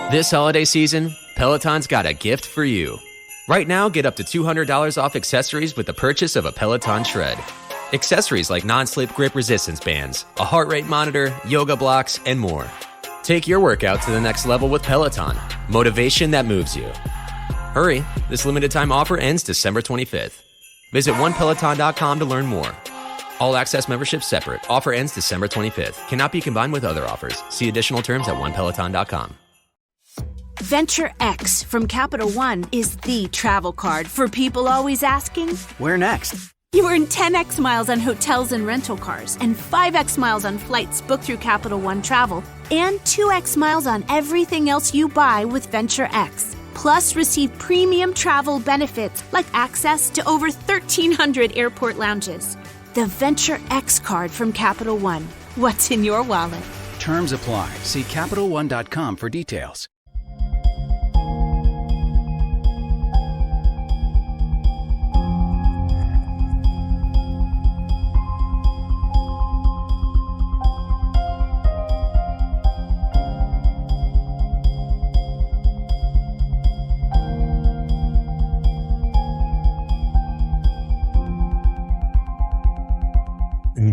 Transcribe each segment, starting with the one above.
This holiday season, Peloton's got a gift for you. Right now, get up to $200 off accessories with the purchase of a Peloton Shred. Accessories like non-slip grip resistance bands, a heart rate monitor, yoga blocks, and more. Take your workout to the next level with Peloton. Motivation that moves you. Hurry, this limited time offer ends December 25th. Visit onepeloton.com to learn more. All access membership separate. Offer ends December 25th. Cannot be combined with other offers. See additional terms at onepeloton.com. Venture X from Capital One is the travel card for people always asking, where next? You earn 10x miles on hotels and rental cars, and 5x miles on flights booked through Capital One Travel, and 2x miles on everything else you buy with Venture X. Plus, receive premium travel benefits like access to over 1,300 airport lounges. The Venture X card from Capital One. What's in your wallet? Terms apply. See CapitalOne.com for details.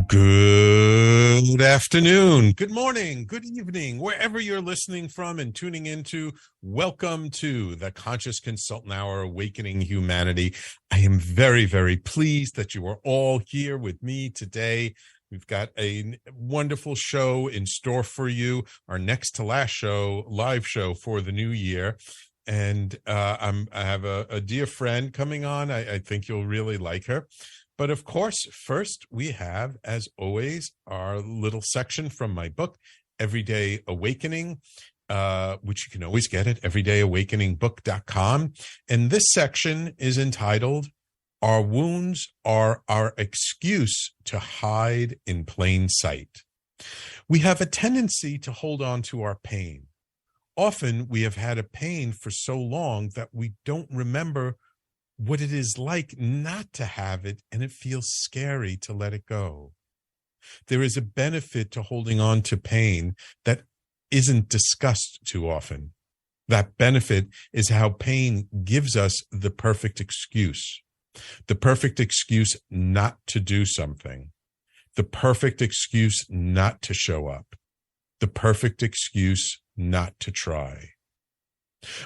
Good afternoon, good morning, good evening, wherever you're listening from and tuning into. Welcome to the Conscious Consultant Hour, Awakening Humanity. I am very, very pleased that you are all here with me today. We've got a wonderful show in store for you, our next to last show, live show for the new year. And I have a dear friend coming on. I think you'll really like her. But of course, first we have, as always, our little section from my book, Everyday Awakening, which you can always get at everydayawakeningbook.com. And this section is entitled, Our Wounds Are Our Excuse to Hide in Plain Sight. We have a tendency to hold on to our pain. Often we have had a pain for so long that we don't remember what it is like not to have it, and it feels scary to let it go. There is a benefit to holding on to pain that isn't discussed too often. That benefit is how pain gives us the perfect excuse not to do something, the perfect excuse not to show up, the perfect excuse not to try.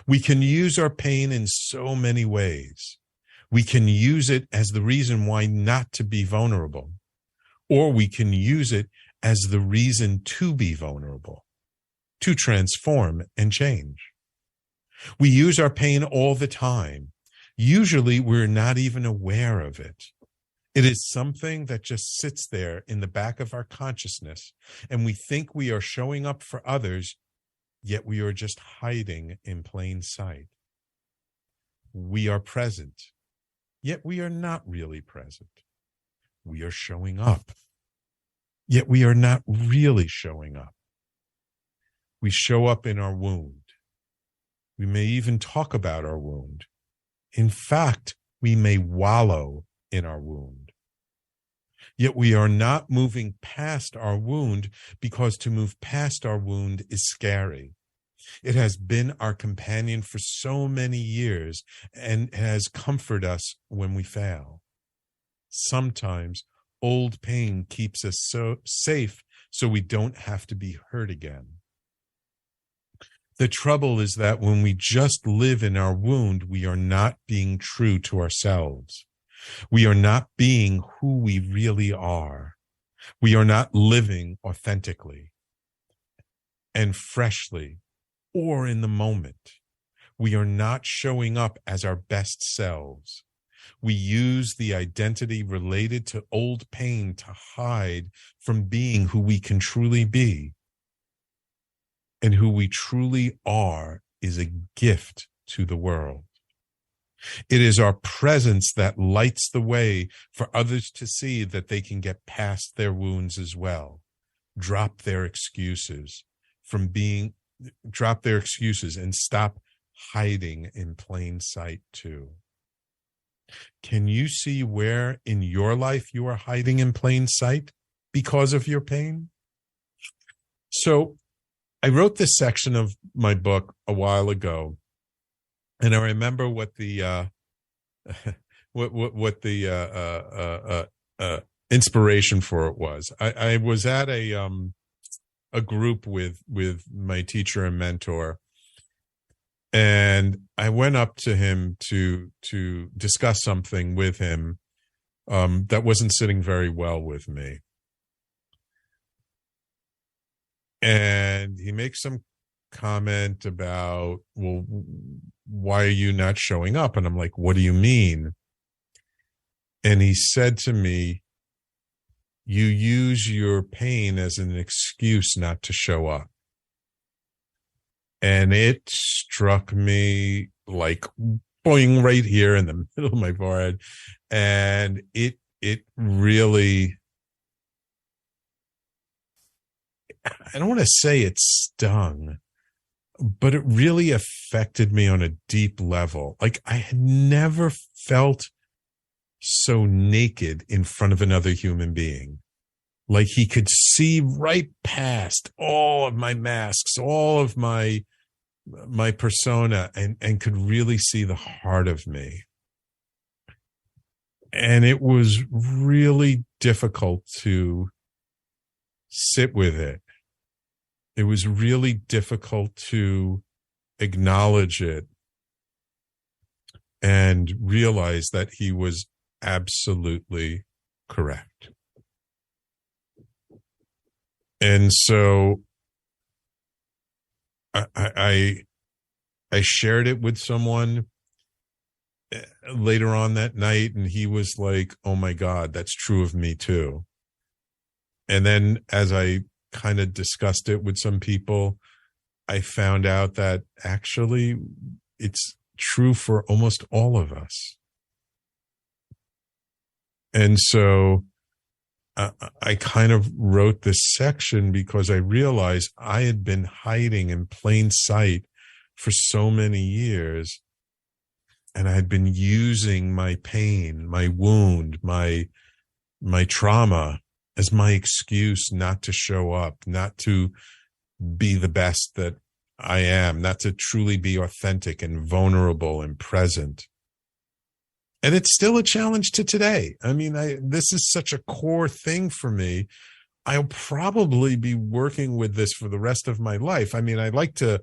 We can use our pain in so many ways. We can use it as the reason why not to be vulnerable, or we can use it as the reason to be vulnerable, to transform and change. We use our pain all the time. Usually we're not even aware of it. It is something that just sits there in the back of our consciousness, and we think we are showing up for others, yet we are just hiding in plain sight. We are present, yet we are not really present. We are showing up, yet we are not really showing up. We show up in our wound. We may even talk about our wound. In fact, we may wallow in our wound. Yet we are not moving past our wound, because to move past our wound is scary. It has been our companion for so many years and has comforted us when we fail. Sometimes old pain keeps us so safe so we don't have to be hurt again. The trouble is that when we just live in our wound, we are not being true to ourselves. We are not being who we really are. We are not living authentically and freshly or in the moment. We are not showing up as our best selves. We use the identity related to old pain to hide from being who we can truly be. And who we truly are is a gift to the world. It is our presence that lights the way for others to see that they can get past their wounds as well. Drop their excuses and stop hiding in plain sight too. Can you see where in your life you are hiding in plain sight because of your pain? So I wrote this section of my book a while ago, and I remember what the inspiration for it was. I was at a group with my teacher and mentor, and I went up to him to discuss something with him that wasn't sitting very well with me. And he makes some comment about, well, why are you not showing up? And I'm like, what do you mean? And he said to me, you use your pain as an excuse not to show up. And it struck me like boing right here in the middle of my forehead. And it really, I don't want to say it stung, but it really affected me on a deep level. Like, I had never felt so naked in front of another human being. Like, he could see right past all of my masks, all of my persona, and could really see the heart of me. And it was really difficult to sit with it. It was really difficult to acknowledge it and realize that he was absolutely correct. And so I shared it with someone later on that night, and he was like, oh my God, that's true of me too. And then as I kind of discussed it with some people, I found out that actually it's true for almost all of us. And so I kind of wrote this section because I realized I had been hiding in plain sight for so many years. And I had been using my pain, my wound, my trauma as my excuse not to show up, not to be the best that I am, not to truly be authentic and vulnerable and present. And it's still a challenge to today. I mean, this is such a core thing for me. I'll probably be working with this for the rest of my life. I mean, I like to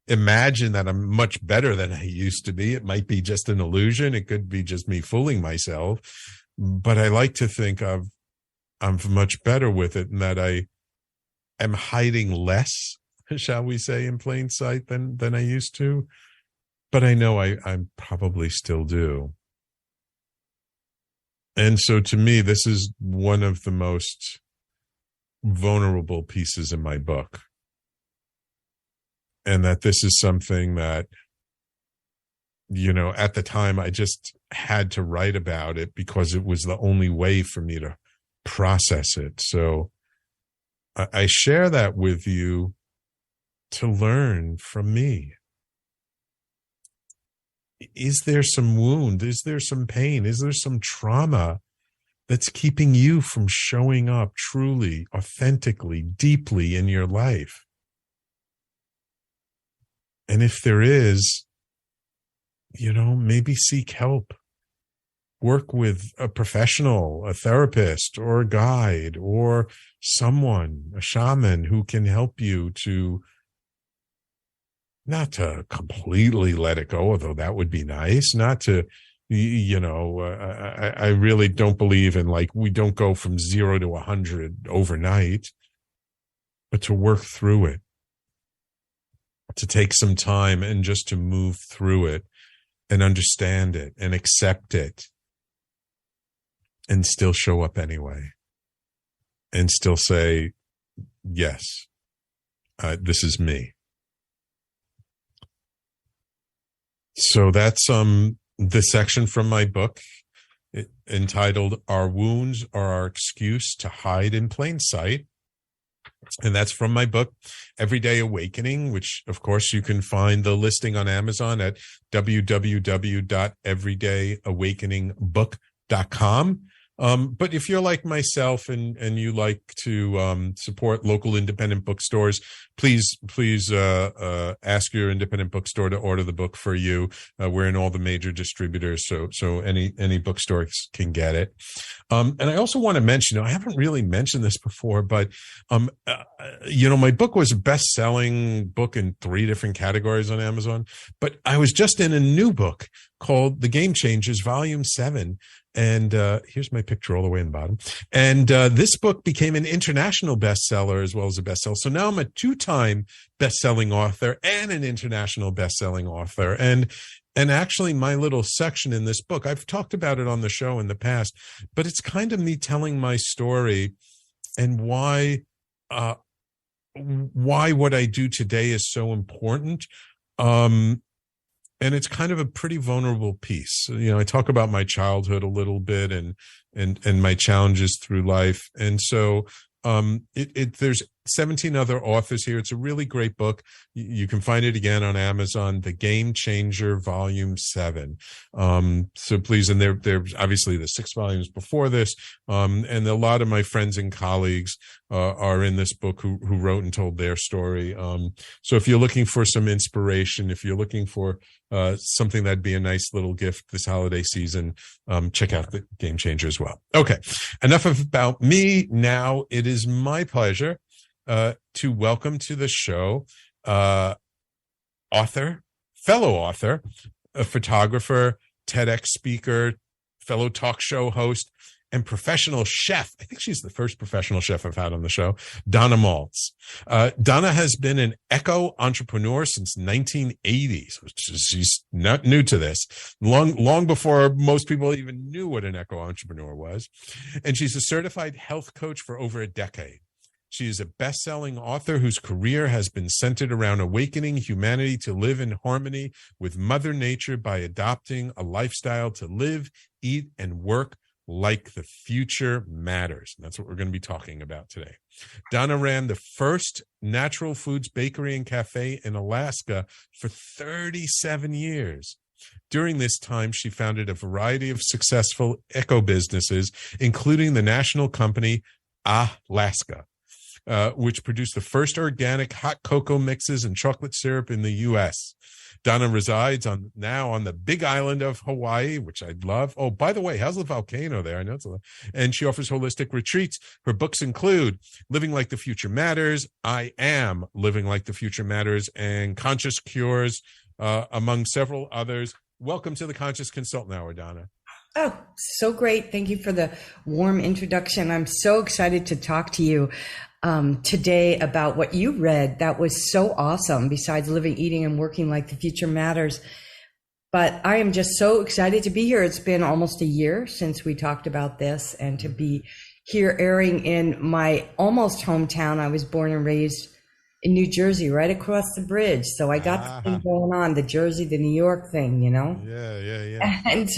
imagine that I'm much better than I used to be. It might be just an illusion. It could be just me fooling myself. But I like to think I'm much better with it, and that I am hiding less, shall we say, in plain sight than I used to. But I know I probably still do. And so to me, this is one of the most vulnerable pieces in my book. And that this is something that, you know, at the time I just had to write about it because it was the only way for me to process it. So I share that with you to learn from me. Is there some wound? Is there some pain? Is there some trauma that's keeping you from showing up truly, authentically, deeply in your life? And if there is, you know, maybe seek help. Work with a professional, a therapist, or a guide, or someone, a shaman who can help you to, not to completely let it go, although that would be nice, not to, you know, I really don't believe in, like, we don't go from 0 to 100 overnight, but to work through it, to take some time and just to move through it and understand it and accept it and still show up anyway and still say, yes, this is me. So that's the section from my book entitled Our Wounds Are Our Excuse to Hide in Plain Sight. And that's from my book, Everyday Awakening, which, of course, you can find the listing on Amazon at www.everydayawakeningbook.com. But if you're like myself and you like to support local independent bookstores, please ask your independent bookstore to order the book for you. We're in all the major distributors, so any bookstores can get it. And I also want to mention, I haven't really mentioned this before, but my book was a best-selling book in 3 different categories on Amazon. But I was just in a new book called The Game Changers, Volume 7. And here's my picture all the way in the bottom. And this book became an international bestseller as well as a bestseller. So now I'm a 2-time best-selling author and an international best-selling author. And actually, my little section in this book, I've talked about it on the show in the past, but it's kind of me telling my story and why what I do today is so important. And it's kind of a pretty vulnerable piece. I talk about my childhood a little bit and my challenges through life. And so there's 17 other authors here. It's a really great book. You can find it again on Amazon, The Game Changer, Volume 7. So please, and there's obviously the 6 volumes before this. And a lot of my friends and colleagues are in this book who wrote and told their story. So if you're looking for some inspiration, if you're looking for something that'd be a nice little gift this holiday season, check out The Game Changer as well. Okay, enough about me. Now it is my pleasure to welcome to the show fellow author, a photographer, TEDx speaker, fellow talk show host, and professional chef. I think she's the first professional chef I've had on the show, Donna Maltz. Donna has been an eco entrepreneur since 1980. So she's not new to this, long before most people even knew what an eco entrepreneur was. And she's a certified health coach for over a decade. She is a best-selling author whose career has been centered around awakening humanity to live in harmony with Mother Nature by adopting a lifestyle to live, eat, and work like the future matters. And that's what we're going to be talking about today. Donna ran the first natural foods bakery and cafe in Alaska for 37 years. During this time, she founded a variety of successful eco businesses, including the national company LASKA, which produced the first organic hot cocoa mixes and chocolate syrup in the U.S. Donna resides now on the big island of Hawaii, which I love. Oh, by the way, how's the volcano there? I know it's and she offers holistic retreats. Her books include Living Like the Future Matters, I Am Living Like the Future Matters, and Conscious Cures, among several others. Welcome to the Conscious Consultant Hour, Donna. Oh, so great. Thank you for the warm introduction. I'm so excited to talk to you today about what you read. That was so awesome, besides living, eating, and working like the future matters. But I am just so excited to be here. It's been almost a year since we talked about this, and to be here airing in my almost hometown. I was born and raised in New Jersey, right across the bridge. So I got the thing going on, the Jersey, the New York thing, Yeah. And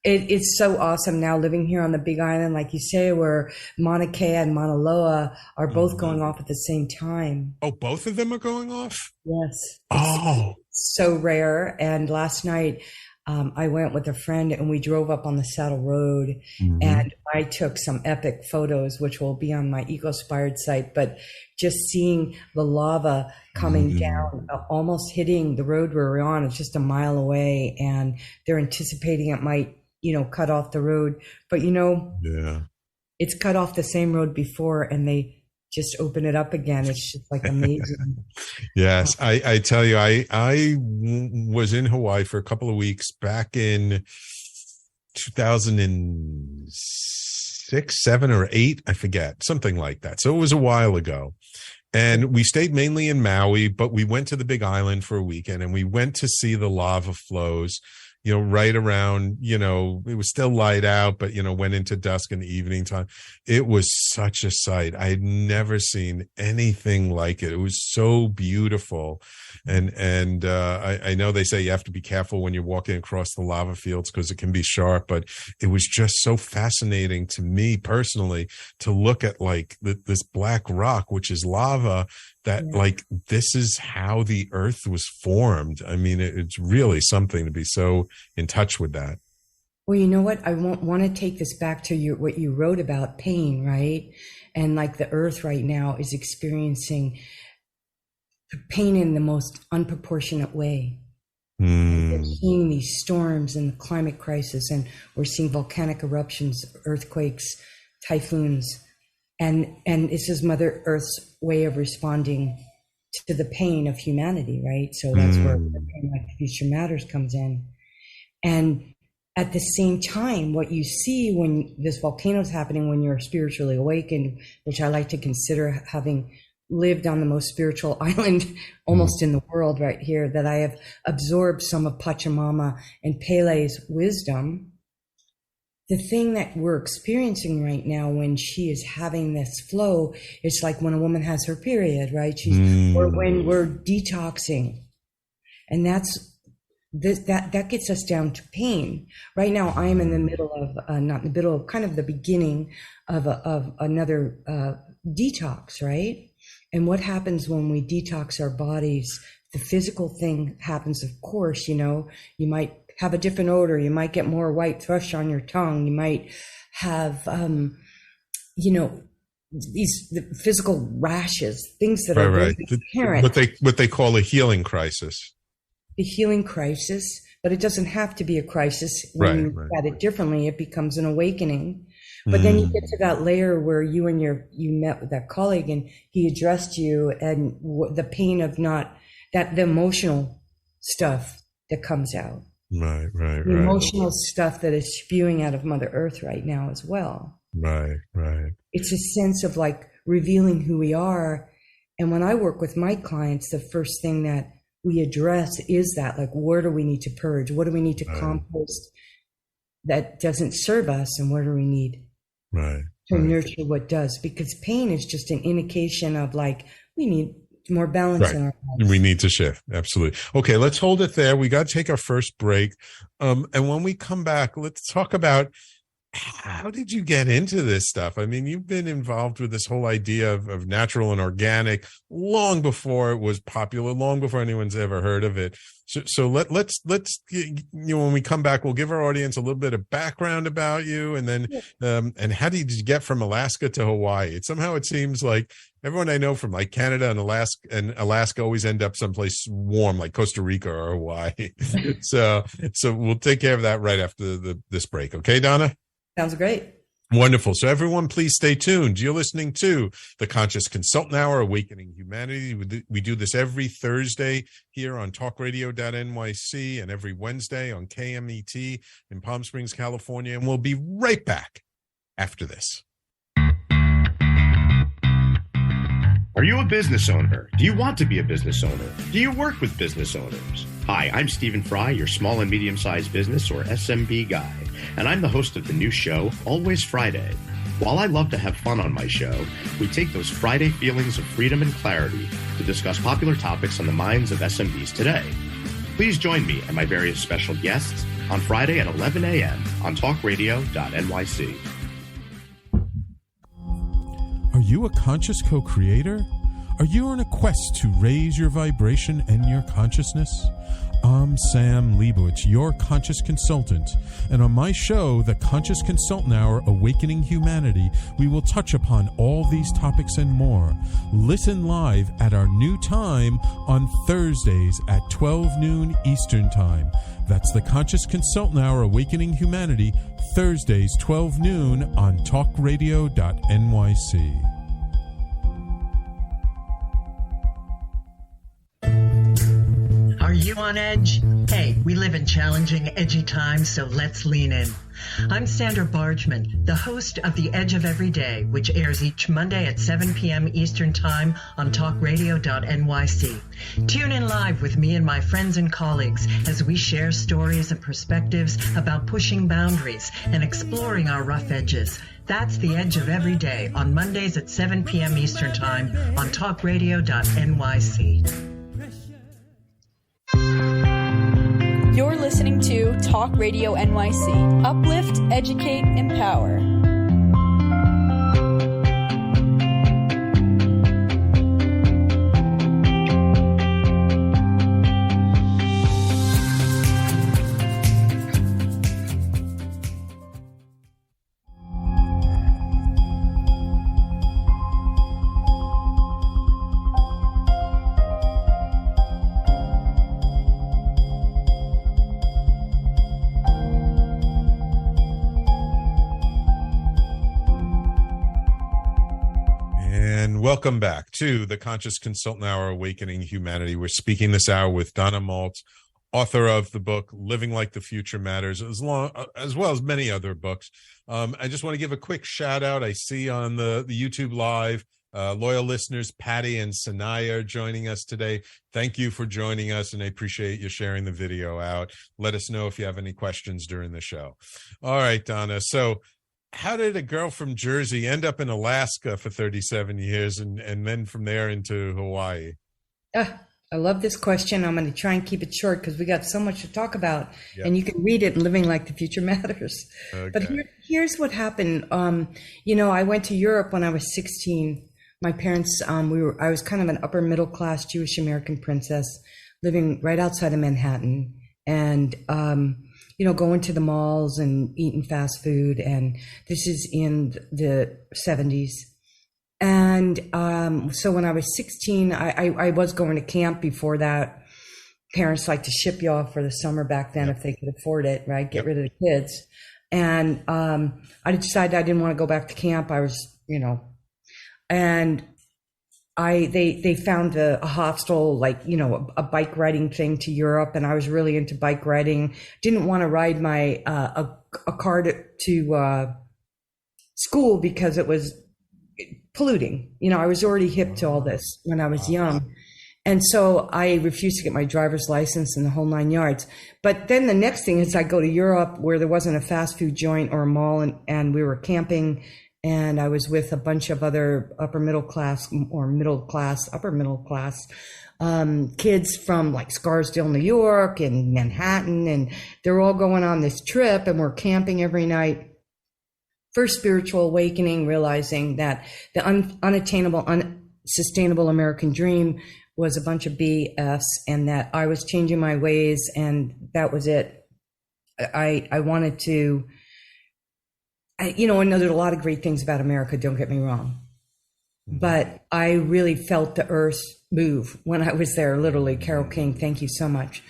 it's so awesome now living here on the Big Island, like you say, where Mauna Kea and Mauna Loa are both going off at the same time. Oh, both of them are going off? Yes. Oh. It's so rare. And last night, I went with a friend and we drove up on the Saddle Road, and I took some epic photos, which will be on my Eco-Spired site. But just seeing the lava coming down, almost hitting the road we're on, it's just a mile away, and they're anticipating it might, cut off the road. But, it's cut off the same road before, and they just open it up again. It's just like amazing. Yes. I tell you, I was in Hawaii for a couple of weeks back in 2006, 7 or 8, I forget, something like that. So it was a while ago. And we stayed mainly in Maui, but we went to the Big Island for a weekend, and we went to see the lava flows, right around, it was still light out, but, went into dusk and evening time. It was such a sight. I had never seen anything like it. It was so beautiful. And I know they say you have to be careful when you're walking across the lava fields because it can be sharp, but it was just so fascinating to me personally to look at like this black rock, which is lava, that this is how the earth was formed. I mean, it's really something to be so in touch with that. Well, you know what? I want to take this back to what you wrote about pain, right? And like the earth right now is experiencing pain in the most unproportionate way. We're seeing these storms and the climate crisis, and we're seeing volcanic eruptions, earthquakes, typhoons, and this is Mother Earth's way of responding to the pain of humanity, right? So that's where the pain like Future Matters comes in. And at the same time, what you see when this volcano is happening, when you're spiritually awakened, which I like to consider having lived on the most spiritual island almost in the world right here, that I have absorbed some of Pachamama and Pele's wisdom. The thing that we're experiencing right now when she is having this flow, it's like when a woman has her period, right? Or when we're detoxing. And that gets us down to pain. Right now, I am in the middle of, not in the middle, kind of the beginning of another detox, right? And what happens when we detox our bodies? The physical thing happens, of course, you might have a different odor. You might get more white thrush on your tongue. You might have, the physical rashes, things that are very apparent. What they call a healing crisis. The healing crisis, but it doesn't have to be a crisis. When you look at it differently, it becomes an awakening. But then you get to that layer where you met with that colleague and he addressed you, and the pain of the emotional stuff that comes out. Right. The emotional stuff that is spewing out of Mother Earth right now as well. Right. It's a sense of like revealing who we are. And when I work with my clients, the first thing that we address is that, like, where do we need to purge? What do we need to compost that doesn't serve us? And where do we need to nurture what does? Because pain is just an indication of like, we need more balance in our lives. We need to shift. Absolutely. Okay, let's hold it there. We got to take our first break. And when we come back, let's talk about how did you get into this stuff? I mean, you've been involved with this whole idea of natural and organic long before it was popular, long before anyone's ever heard of it. So let's when we come back, we'll give our audience a little bit of background about you, and then and how did you get from Alaska to Hawaii? It seems like everyone I know from like Canada and Alaska always end up someplace warm like Costa Rica or Hawaii. So we'll take care of that right after this break. Okay, Donna? Sounds great. Wonderful. So everyone, please stay tuned. You're listening to the Conscious Consultant Hour, Awakening Humanity. We do this every Thursday here on talkradio.nyc and every Wednesday on KMET in Palm Springs, California. And we'll be right back after this. Are you a business owner? Do you want to be a business owner? Do you work with business owners? Hi, I'm Stephen Fry, your small and medium-sized business or SMB guy, and I'm the host of the new show, Always Friday. While I love to have fun on my show, we take those Friday feelings of freedom and clarity to discuss popular topics on the minds of SMBs today. Please join me and my various special guests on Friday at 11 a.m. on talkradio.nyc. Are you a conscious co-creator? Are you on a quest to raise your vibration and your consciousness? I'm Sam Leibowitz, your conscious consultant, and on my show, The Conscious Consultant Hour, Awakening Humanity, we will touch upon all these topics and more. Listen live at our new time on Thursdays at 12 noon Eastern Time. That's The Conscious Consultant Hour, Awakening Humanity, Thursdays, 12 noon on talkradio.nyc. Are you on edge? Hey, we live in challenging, edgy times, so let's lean in. I'm Sandra Bargman, the host of The Edge of Every Day, which airs each Monday at 7 p.m. Eastern Time on talkradio.nyc. Tune in live with me and my friends and colleagues as we share stories and perspectives about pushing boundaries and exploring our rough edges. That's The Edge of Every Day on Mondays at 7 p.m. Eastern Time on talkradio.nyc. You're listening to Talk Radio NYC. Uplift, educate, empower. welcome back to the Conscious Consultant Hour, Awakening Humanity. We're speaking this hour with Donna Maltz, author of the book Living Like the Future Matters, as well as many other books. I just want to give a quick shout out. I see on the YouTube live, loyal listeners Patty and Sanaya are joining us today. Thank you for joining us, and I appreciate you sharing the video out. Let us know if you have any questions during the show. All right, Donna. So how did a girl from Jersey end up in Alaska for 37 years and then from there into Hawaii? I love this question. I'm going to try and keep it short because we got so much to talk about. Yep. And you can read it in Living Like the Future Matters. Okay. But here's what happened. I went to Europe when I was 16. My parents, I was kind of an upper middle class Jewish American princess living right outside of Manhattan, and going to the malls and eating fast food. And this is in the 70s. And so when I was 16, I was going to camp before that. Parents like to ship you off for the summer back then if they could afford it, right? Get rid of the kids. And I decided I didn't want to go back to camp. I was, and they found a hostel, a bike riding thing to Europe. And I was really into bike riding. Didn't want to ride my a car to school because it was polluting. I was already hip to all this when I was young. And so I refused to get my driver's license and the whole 9 yards. But then the next thing is I go to Europe where there wasn't a fast food joint or a mall, and we were camping, and I was with a bunch of other upper middle class kids from like Scarsdale, New York and Manhattan. And they're all going on this trip and we're camping every night. First spiritual awakening, realizing that the unattainable, unsustainable American dream was a bunch of BS, and that I was changing my ways, and that was it. I wanted to, I know there's a lot of great things about America, don't get me wrong, but I really felt the earth move when I was there, literally. Carol King, thank you so much.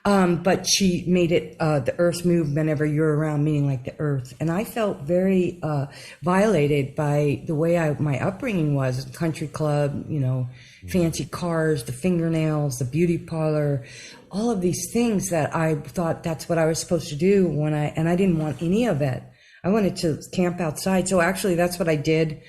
But she made it the earth move whenever you're around, meaning like the earth. And I felt very violated by the way my upbringing was. Country club, fancy cars, the fingernails, the beauty parlor, all of these things that I thought that's what I was supposed to do and I didn't want any of it. I wanted to camp outside. So actually that's what I did.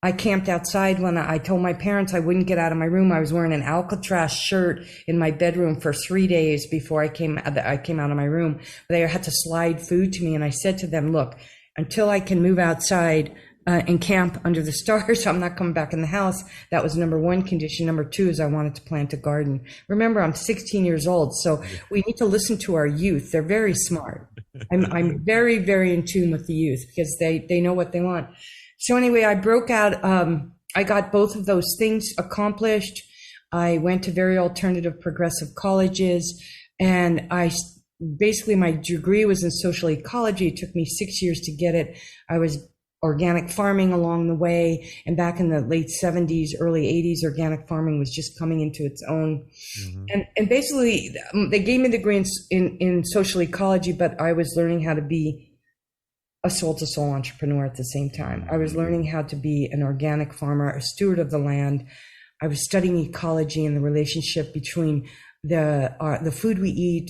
I camped outside when I told my parents I wouldn't get out of my room. I was wearing an Alcatraz shirt in my bedroom for 3 days before I came out of my room. They had to slide food to me. And I said to them, look, until I can move outside and camp under the stars, I'm not coming back in the house. That was number one condition. Number two is I wanted to plant a garden. Remember, I'm 16 years old. So we need to listen to our youth. They're very smart. I'm very, very in tune with the youth because they know what they want. So anyway, I broke out. I got both of those things accomplished. I went to very alternative progressive colleges, and basically my degree was in social ecology. It took me 6 years to get it. I was organic farming along the way. And back in the late 70s, early 80s, organic farming was just coming into its own. Mm-hmm. And basically they gave me the degree in social ecology, but I was learning how to be a soul-to-soul entrepreneur at the same time. I was learning how to be an organic farmer, a steward of the land. I was studying ecology and the relationship between the food we eat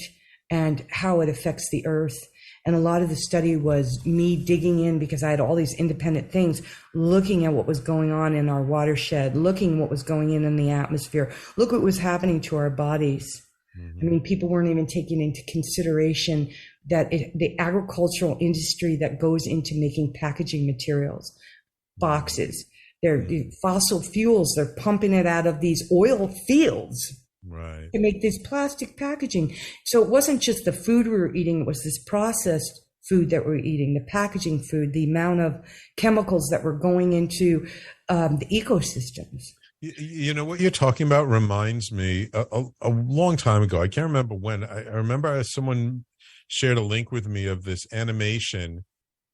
and how it affects the earth. And a lot of the study was me digging in because I had all these independent things, looking at what was going on in our watershed, looking what was going in the atmosphere, look what was happening to our bodies. Mm-hmm. I mean, people weren't even taking into consideration that the agricultural industry that goes into making packaging materials, boxes, they're fossil fuels, they're pumping it out of these oil fields. Right. To make this plastic packaging. So it wasn't just the food we were eating, it was this processed food that we were eating, the packaging food, the amount of chemicals that were going into the ecosystems. You know, what you're talking about reminds me a long time ago. I can't remember when. I remember someone shared a link with me of this animation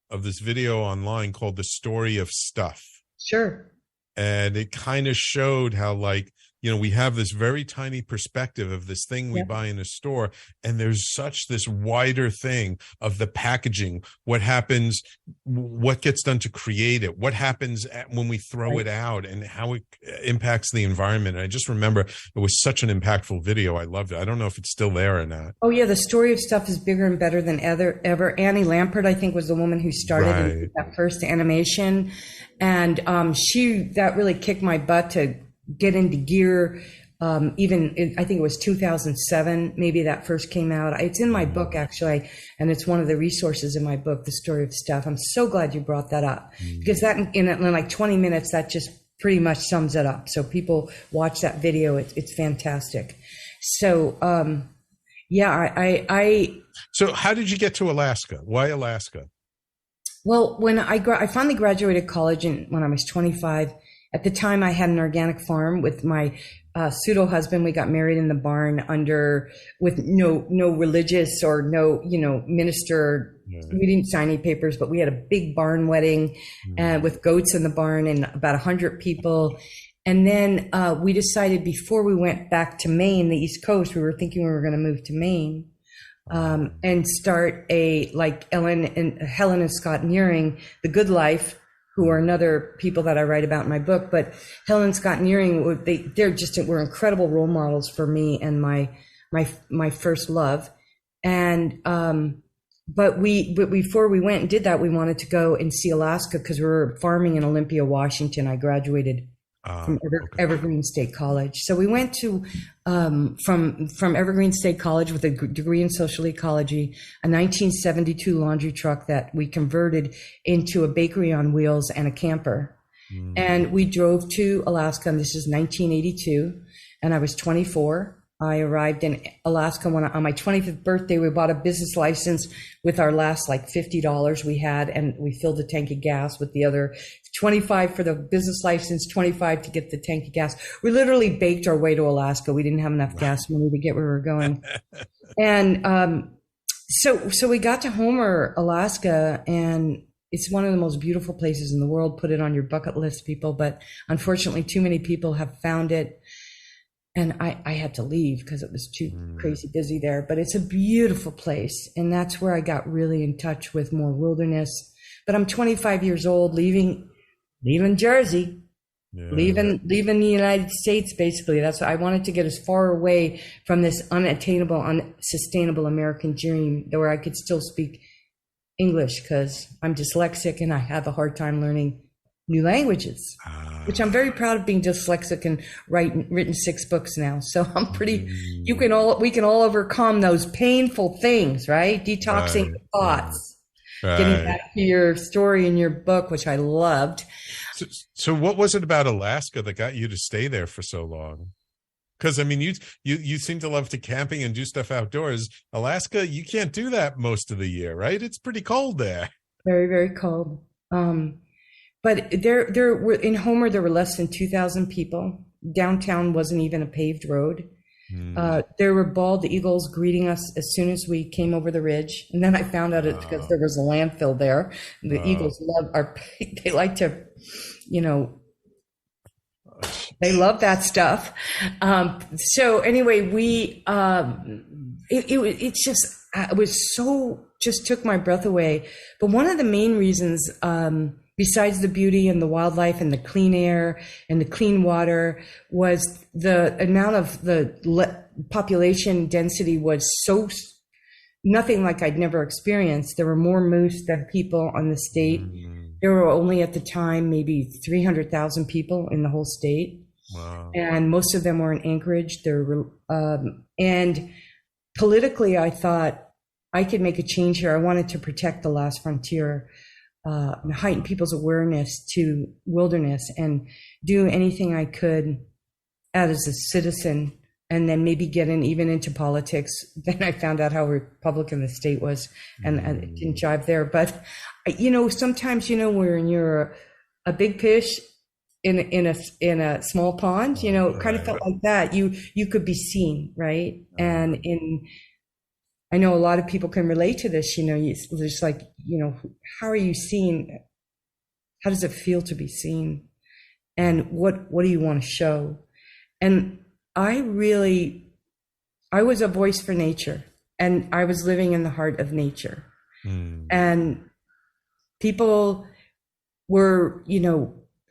of this video online called The Story of Stuff. Sure. And it kind of showed how, like, we have this very tiny perspective of this thing we buy in a store, and there's such this wider thing of the packaging, what happens, what gets done to create it, what happens when we throw it out, and how it impacts the environment. And I just remember it was such an impactful video. I loved it. I don't know if it's still there or not. Oh yeah, the story of stuff is bigger and better than ever. Annie Lampert, I think, was the woman who started that first animation, and that really kicked my butt to get into gear. I think it was 2007, maybe that first came out. It's in my book, actually, and it's one of the resources in my book, The Story of Stuff. I'm so glad you brought that up, because that in like 20 minutes, that just pretty much sums it up. So people watch that video. It's fantastic. So, So how did you get to Alaska? Why Alaska? Well, when I finally graduated college when I was 25, at the time I had an organic farm with my pseudo husband. We got married in the barn with no religious or no, minister. We didn't sign any papers, but we had a big barn wedding with goats in the barn and about 100 people. And then we decided, before we went back to Maine, the East Coast, we were thinking we were going to move to Maine and start Helen and Scott Nearing, The Good Life, who are another people that I write about in my book. But Helen and Scott Nearing, were incredible role models for me and my first love. And but before we went and did that, we wanted to go and see Alaska, because we were farming in Olympia, Washington. I graduated from Evergreen State College. So we went to from Evergreen State College with a degree in social ecology, a 1972 laundry truck that we converted into a bakery on wheels and a camper. And we drove to Alaska, and this is 1982, and I was 24. I arrived in Alaska on my 25th birthday. We bought a business license with our last $50 we had, and we filled a tank of gas with the other 25 for the business license, 25 to get the tank of gas. We literally baked our way to Alaska. We didn't have enough gas money to get where we were going. And so we got to Homer, Alaska, and it's one of the most beautiful places in the world. Put it on your bucket list, people. But unfortunately, too many people have found it. And I had to leave because it was too crazy busy there. But it's a beautiful place. And that's where I got really in touch with more wilderness. But I'm 25 years old, leaving Jersey, leaving the United States, basically. That's what I wanted, to get as far away from this unattainable, unsustainable American dream, where I could still speak English, because I'm dyslexic and I have a hard time learning new languages, which I'm very proud of, being dyslexic and written 6 books now. So I'm pretty, we can all overcome those painful things, right? Detoxing the thoughts, getting back to your story in your book, which I loved. So what was it about Alaska that got you to stay there for so long? Because I mean, you seem to love to camping and do stuff outdoors. Alaska, you can't do that most of the year, right? It's pretty cold there. Very, very cold. But there were, in Homer, there were less than 2,000 people. Downtown wasn't even a paved road. There were bald eagles greeting us as soon as we came over the ridge. And then I found out it's because there was a landfill there. The eagles they like to, they love that stuff. So anyway, it just took my breath away. But one of the main reasons, besides the beauty and the wildlife and the clean air and the clean water, was the amount of the population density was so nothing like I'd never experienced. There were more moose than people on the state. There were only, at the time, maybe 300,000 people in the whole state. Wow. And most of them were in Anchorage. And politically, I thought I could make a change here. I wanted to protect the last frontier, heighten people's awareness to wilderness, and do anything I could as a citizen, and then maybe get even into politics. Then I found out how Republican the state was, and it didn't jive there. But sometimes when you're a big fish in a small pond, it kind of felt like that. You could be seen, right? And I know a lot of people can relate to this. Just like, how are you seen? How does it feel to be seen? And what do you want to show? And I was a voice for nature, and I was living in the heart of nature. And people were,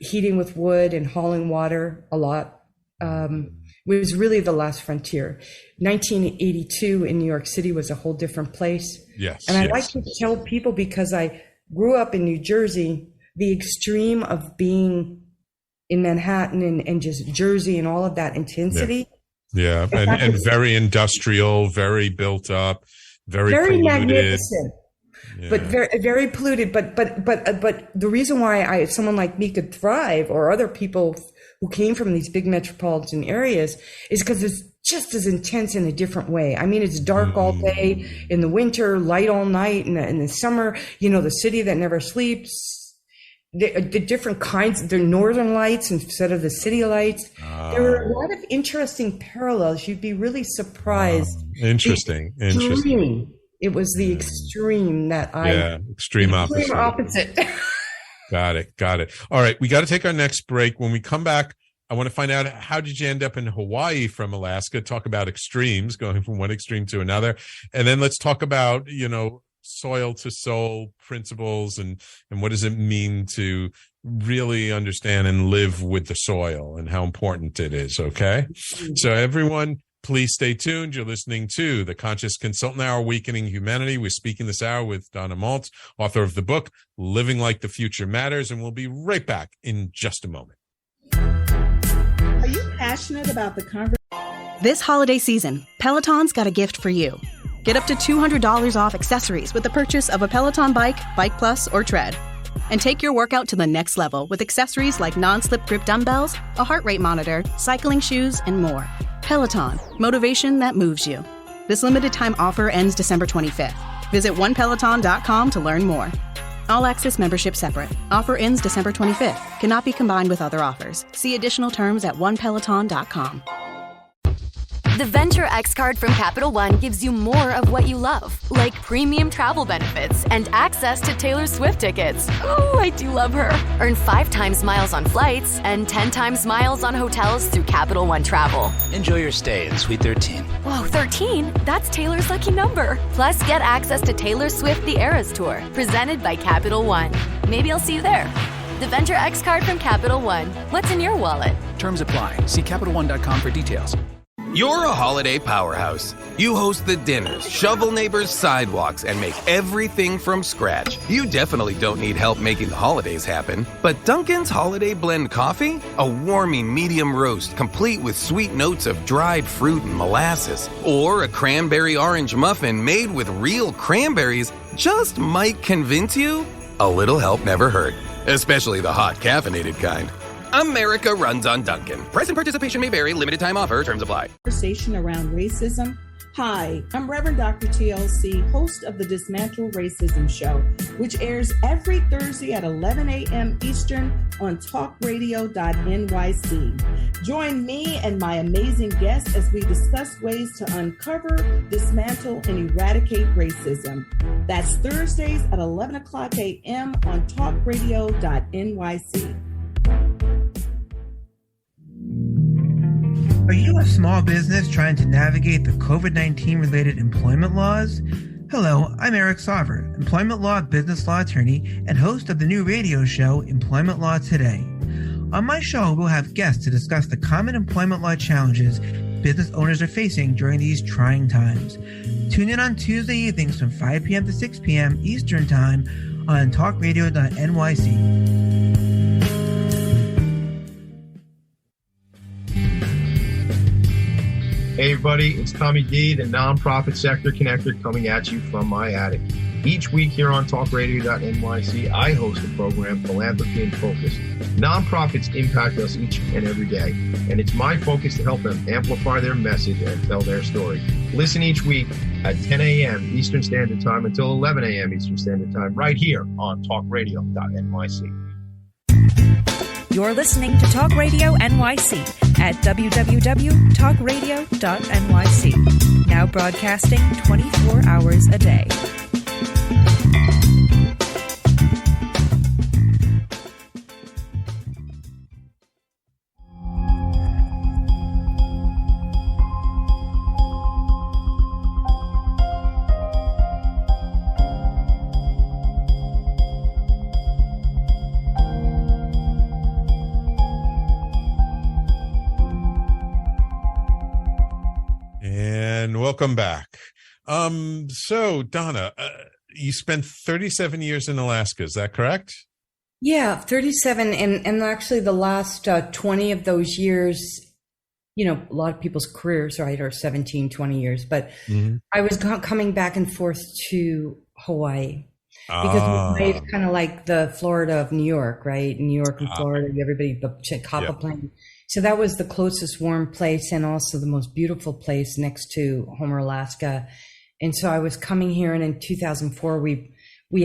heating with wood and hauling water a lot. It was really the last frontier. 1982 in New York City was a whole different place. Yes. And I like to tell people, because I grew up in New Jersey, the extreme of being in Manhattan and just Jersey and all of that intensity. Yeah. And very industrial, very built up, very polluted. Magnificent. Yeah. But very, very polluted. But the reason why someone like me could thrive, or other people who came from these big metropolitan areas, is because it's just as intense in a different way. I mean, it's dark all day in the winter, light all night in the summer. The city that never sleeps. The different kinds, the northern lights instead of the city lights. There were a lot of interesting parallels. You'd be really surprised. Interesting. It was the extreme that extreme opposite. Got it. All right. We got to take our next break. When we come back, I want to find out, how did you end up in Hawaii from Alaska? Talk about extremes, going from one extreme to another. And then let's talk about, soil to soul principles and what does it mean to really understand and live with the soil and how important it is. Okay. So everyone, please stay tuned. You're listening to the Conscious Consultant Hour, Awakening Humanity. We're speaking this hour with Donna Maltz, author of the book, Living Like the Future Matters. And we'll be right back in just a moment. Are you passionate about the conversation? This holiday season, Peloton's got a gift for you. Get up to $200 off accessories with the purchase of a Peloton bike, Bike Plus, or Tread. And take your workout to the next level with accessories like non-slip grip dumbbells, a heart rate monitor, cycling shoes, and more. Peloton, motivation that moves you. This limited time offer ends December 25th. Visit onepeloton.com to learn more. All access membership separate. Offer ends December 25th. Cannot be combined with other offers. See additional terms at onepeloton.com. The Venture X card from Capital One gives you more of what you love, like premium travel benefits and access to Taylor Swift tickets. Oh, I do love her. Earn 5 times miles on flights and 10 times miles on hotels through Capital One Travel. Enjoy your stay in Suite 13. Whoa, 13? That's Taylor's lucky number. Plus, get access to Taylor Swift The Eras Tour, presented by Capital One. Maybe I'll see you there. The Venture X card from Capital One. What's in your wallet? Terms apply. See CapitalOne.com for details. You're a holiday powerhouse. You host the dinners, shovel neighbors' sidewalks, and make everything from scratch. You definitely don't need help making the holidays happen. But Dunkin's Holiday Blend Coffee? A warming medium roast complete with sweet notes of dried fruit and molasses. Or a cranberry orange muffin made with real cranberries just might convince you a little help never hurt. Especially the hot caffeinated kind. America runs on Dunkin'. Price and participation may vary. Limited time offer. Terms apply. Conversation around racism. Hi, I'm Reverend Dr. TLC, host of the Dismantle Racism Show, which airs every Thursday at 11 a.m. Eastern on talkradio.nyc. Join me and my amazing guests as we discuss ways to uncover, dismantle, and eradicate racism. That's Thursdays at 11 o'clock a.m. on talkradio.nyc. Are you a small business trying to navigate the COVID-19 related employment laws? Hello, I'm Eric Sauver, employment law, business law attorney, and host of the new radio show, Employment Law Today. On my show, we'll have guests to discuss the common employment law challenges business owners are facing during these trying times. Tune in on Tuesday evenings from 5 p.m. to 6 p.m. Eastern Time on talkradio.nyc. Hey everybody, it's Tommy D, the nonprofit sector connector, coming at you from my attic. Each week here on talkradio.nyc, I host the program Philanthropy in Focus. Nonprofits impact us each and every day, and it's my focus to help them amplify their message and tell their story. Listen each week at 10 a.m. Eastern Standard Time until 11 a.m. Eastern Standard Time, right here on talkradio.nyc. You're listening to Talk Radio NYC at www.talkradio.nyc. Now broadcasting 24 hours a day. welcome back. So Donna, you spent 37 years in Alaska. Is that correct? Yeah, 37. And actually the last 20 of those years, you know, a lot of people's careers, right, are 17, 20 years. But I was coming back and forth to Hawaii. Because Hawaii is kind of like the Florida of New York, right? New York and Florida, everybody, the hop a plane. So that was the closest warm place and also the most beautiful place next to Homer, Alaska. And so I was coming here, and in 2004, we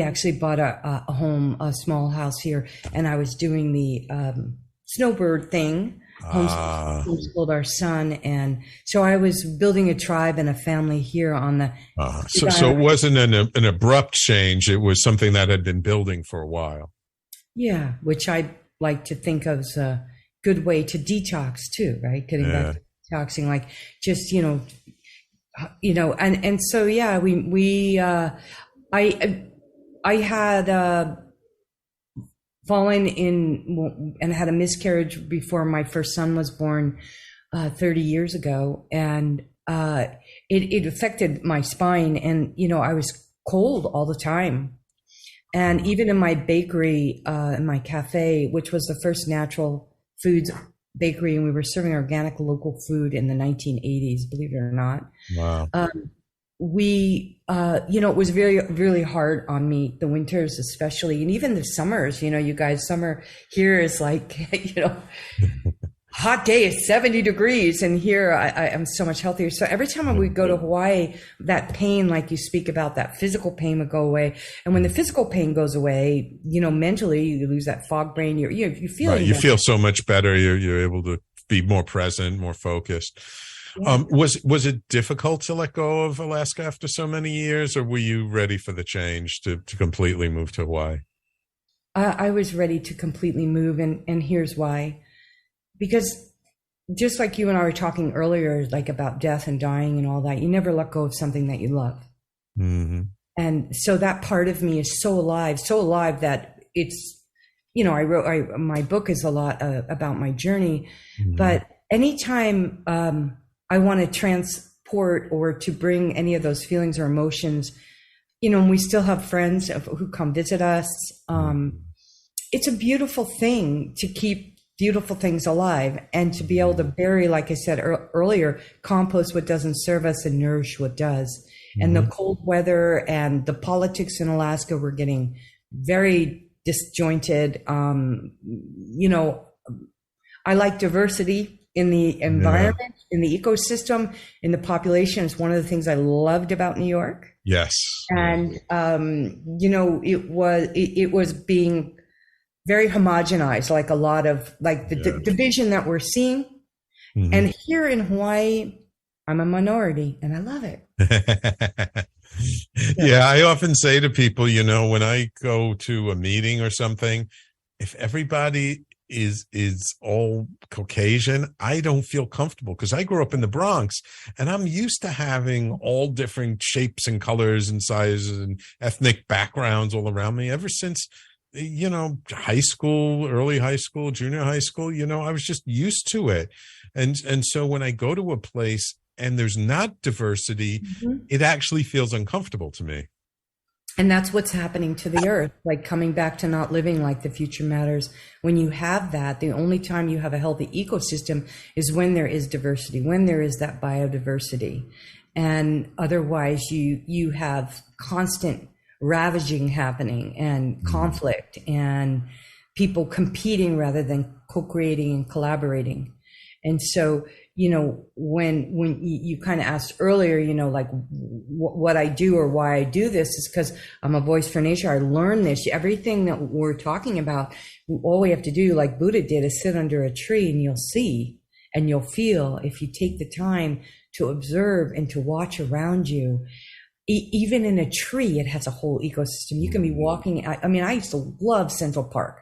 actually bought a home, a small house here, and I was doing the snowbird thing, homeschooled our son, and so I was building a tribe and a family here on the. So it wasn't an abrupt change; it was something that had been building for a while. Yeah, which I like to think of as a good way to detox too, right? Getting back to detoxing, like just and so I had fallen in and had a miscarriage before my first son was born 30 years ago, and it affected my spine, and I was cold all the time. And even in my bakery, in my café, which was the first natural foods bakery, and we were serving organic local food in the 1980s, believe it or not. Wow. It was very, really hard on me, the winters especially, and even the summers. You guys, summer here is like, hot day is 70 degrees, and here I am so much healthier. So every time we go to Hawaii, that pain, like you speak about, that physical pain would go away. And when the physical pain goes away, mentally you lose that fog brain. You feel right. You feel so much better. You're able to be more present, more focused. Yeah. Was it difficult to let go of Alaska after so many years, or were you ready for the change to completely move to Hawaii? I was ready to completely move, and here's why. Because just like you and I were talking earlier, like about death and dying and all that, you never let go of something that you love. Mm-hmm. And so that part of me is so alive that it's, my book is a lot about my journey, but anytime I want to transport or to bring any of those feelings or emotions, and we still have friends who come visit us. It's a beautiful thing to keep beautiful things alive and to be able to bury, like I said earlier, compost what doesn't serve us and nourish what does. And the cold weather and the politics in Alaska were getting very disjointed. I like diversity in the environment, in the ecosystem, in the population. It's one of the things I loved about New York. Yes. And, it was being very homogenized, like a lot of the division that we're seeing. And here in Hawaii, I'm a minority and I love it. Yeah, I often say to people, when I go to a meeting or something, if everybody is all Caucasian, I don't feel comfortable, because I grew up in the Bronx and I'm used to having all different shapes and colors and sizes and ethnic backgrounds all around me ever since high school, early high school, junior high school. I was just used to it. And so when I go to a place and there's not diversity, it actually feels uncomfortable to me. And that's what's happening to the earth, like coming back to not living like the future matters. When you have that, the only time you have a healthy ecosystem is when there is diversity, when there is that biodiversity. And otherwise you have constant ravaging happening and conflict and people competing rather than co-creating and collaborating. And so, when you kind of asked earlier, like what I do or why I do this is because I'm a voice for nature. I learned this. Everything that we're talking about, all we have to do, like Buddha did, is sit under a tree and you'll see and you'll feel, if you take the time to observe and to watch around you. Even in a tree, it has a whole ecosystem. You can be walking. I used to love Central Park.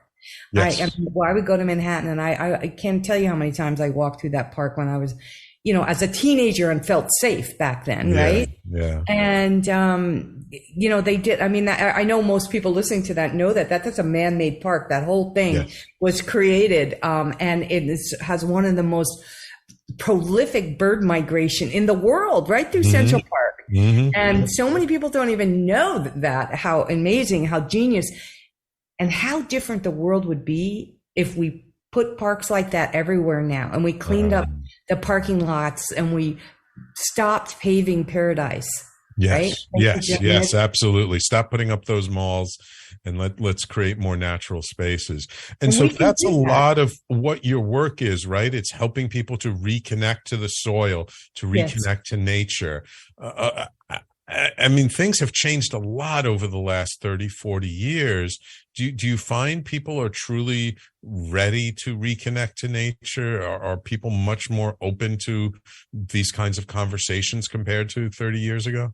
Yes. I would go to Manhattan, and I can't tell you how many times I walked through that park when I was, as a teenager, and felt safe back then, right? Yeah. And they did. I know most people listening to that know that's a man-made park. That whole thing was created, and it has one of the most prolific bird migration in the world, right through Central Park. And so many people don't even know that, how amazing, how genius, and how different the world would be if we put parks like that everywhere now, and we cleaned up the parking lots, and we stopped paving paradise. Yes, right? yes, absolutely. Stop putting up those malls, and let's create more natural spaces. And so that's a lot of what your work is, right? It's helping people to reconnect to the soil, to reconnect to nature. I mean, things have changed a lot over the last 30, 40 years. Do you find people are truly ready to reconnect to nature? Are people much more open to these kinds of conversations compared to 30 years ago?